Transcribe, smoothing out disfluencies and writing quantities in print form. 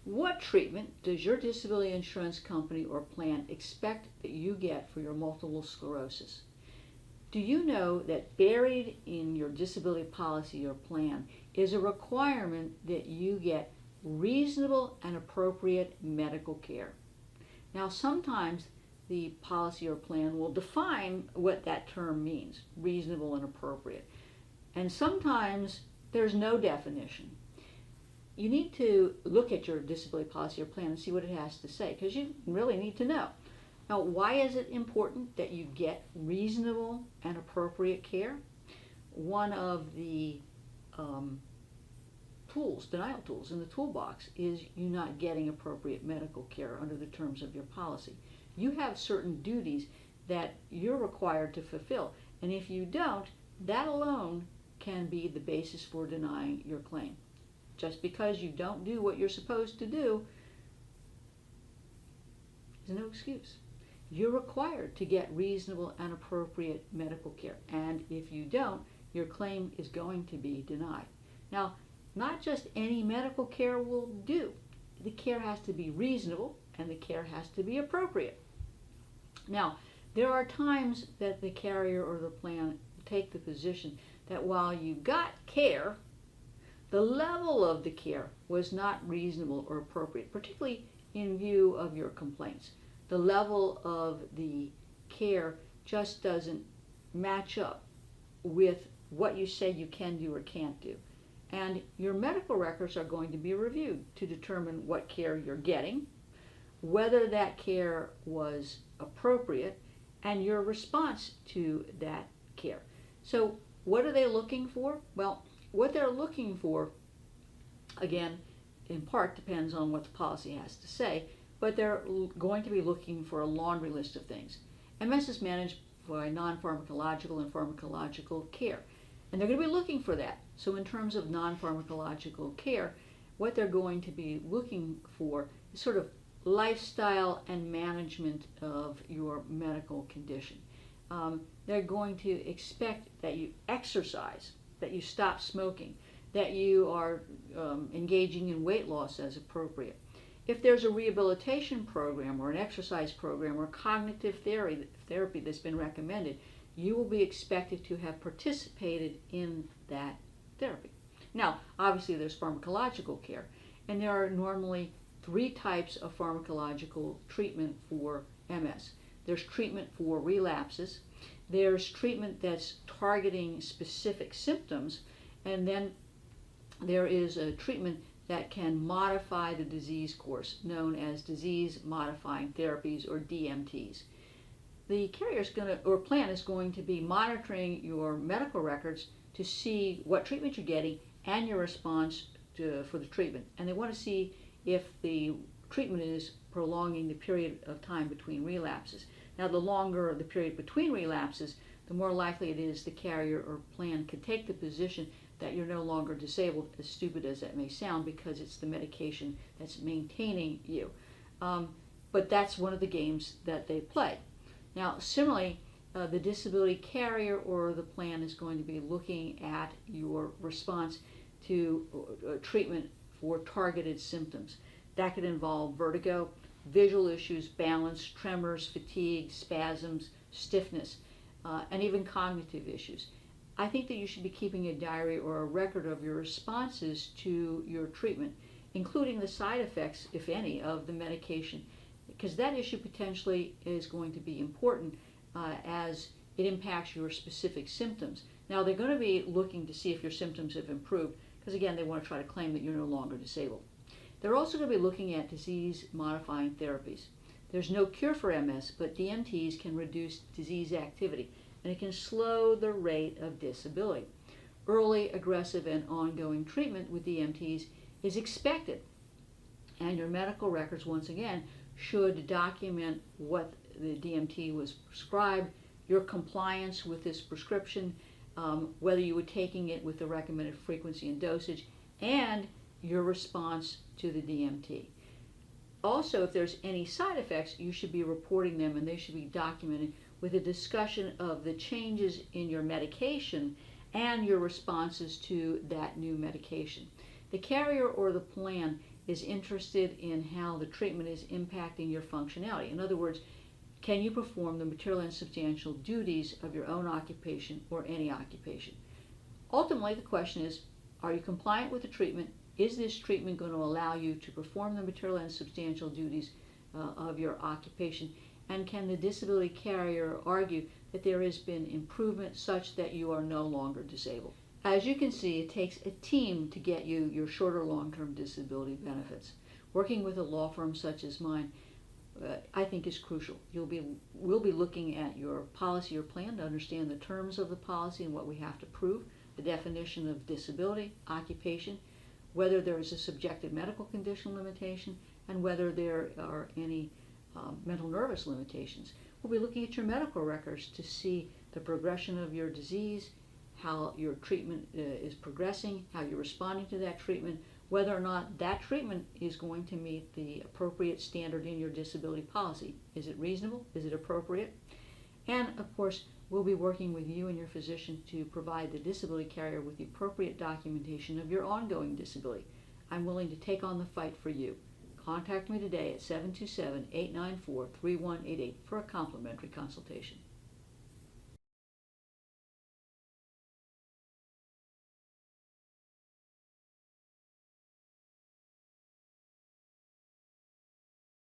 What treatment does your disability insurance company or plan expect that you get for your multiple sclerosis? Do you know that buried in your disability policy or plan is a requirement that you get reasonable and appropriate medical care? Now, sometimes the policy or plan will define what that term means, reasonable and appropriate. And sometimes there's no definition. You need to look at your disability policy or plan and see what it has to say, because you really need to know. Now, why is it important that you get reasonable and appropriate care? One of the denial tools in the toolbox is you not getting appropriate medical care under the terms of your policy. You have certain duties that you're required to fulfill, and if you don't, that alone can be the basis for denying your claim. Just because you don't do what you're supposed to do is no excuse. You're required to get reasonable and appropriate medical care, and if you don't, your claim is going to be denied. Now, not just any medical care will do. The care has to be reasonable and the care has to be appropriate. Now, there are times that the carrier or the plan take the position that while you got care, the level of the care was not reasonable or appropriate, particularly in view of your complaints. The level of the care just doesn't match up with what you say you can do or can't do. And your medical records are going to be reviewed to determine what care you're getting, whether that care was appropriate, and your response to that care. So what are they looking for? Well, what they're looking for, again, in part depends on what the policy has to say, but they're going to be looking for a laundry list of things. MS is managed by non-pharmacological and pharmacological care, and they're going to be looking for that. So in terms of non-pharmacological care, what they're going to be looking for is sort of lifestyle and management of your medical condition. They're going to expect that you exercise, that you stop smoking, that you are engaging in weight loss as appropriate. If there's a rehabilitation program or an exercise program or cognitive therapy that's been recommended, you will be expected to have participated in that therapy. Now, obviously there's pharmacological care, and there are normally 3 types of pharmacological treatment for MS. There's treatment for relapses, there's treatment that's targeting specific symptoms, and then there is a treatment that can modify the disease course, known as disease-modifying therapies, or DMTs. The carrier's plan is going to be monitoring your medical records to see what treatment you're getting and your response for the treatment. And they want to see if the treatment is prolonging the period of time between relapses. Now, the longer the period between relapses, the more likely it is the carrier or plan could take the position that you're no longer disabled, as stupid as that may sound, because it's the medication that's maintaining you. But that's one of the games that they play. Now, similarly, the disability carrier or the plan is going to be looking at your response to treatment for targeted symptoms. That could involve vertigo, visual issues, balance, tremors, fatigue, spasms, stiffness, and even cognitive issues. I think that you should be keeping a diary or a record of your responses to your treatment, including the side effects, if any, of the medication, because that issue potentially is going to be important as it impacts your specific symptoms. Now, they're going to be looking to see if your symptoms have improved, because again, they want to try to claim that you're no longer disabled. They're also going to be looking at disease-modifying therapies. There's no cure for MS, but DMTs can reduce disease activity, and it can slow the rate of disability. Early, aggressive, and ongoing treatment with DMTs is expected, and your medical records, once again, should document what the DMT was prescribed, your compliance with this prescription, whether you were taking it with the recommended frequency and dosage, and your response to the DMT. Also, if there's any side effects, you should be reporting them, and they should be documented with a discussion of the changes in your medication and your responses to that new medication. The carrier or the plan is interested in how the treatment is impacting your functionality. In other words, can you perform the material and substantial duties of your own occupation or any occupation? Ultimately, the question is, are you compliant with the treatment? Is this treatment going to allow you to perform the material and substantial duties of your occupation? And can the disability carrier argue that there has been improvement such that you are no longer disabled? As you can see, it takes a team to get you your short or long-term disability benefits. Working with a law firm such as mine, I think is crucial. We'll be looking at your policy or plan to understand the terms of the policy and what we have to prove, the definition of disability, occupation, whether there is a subjective medical condition limitation, and whether there are any mental nervous limitations. We'll be looking at your medical records to see the progression of your disease, how your treatment is progressing, how you're responding to that treatment, whether or not that treatment is going to meet the appropriate standard in your disability policy. Is it reasonable? Is it appropriate? And of course, we'll be working with you and your physician to provide the disability carrier with the appropriate documentation of your ongoing disability. I'm willing to take on the fight for you. Contact me today at 727-894-3188 for a complimentary consultation.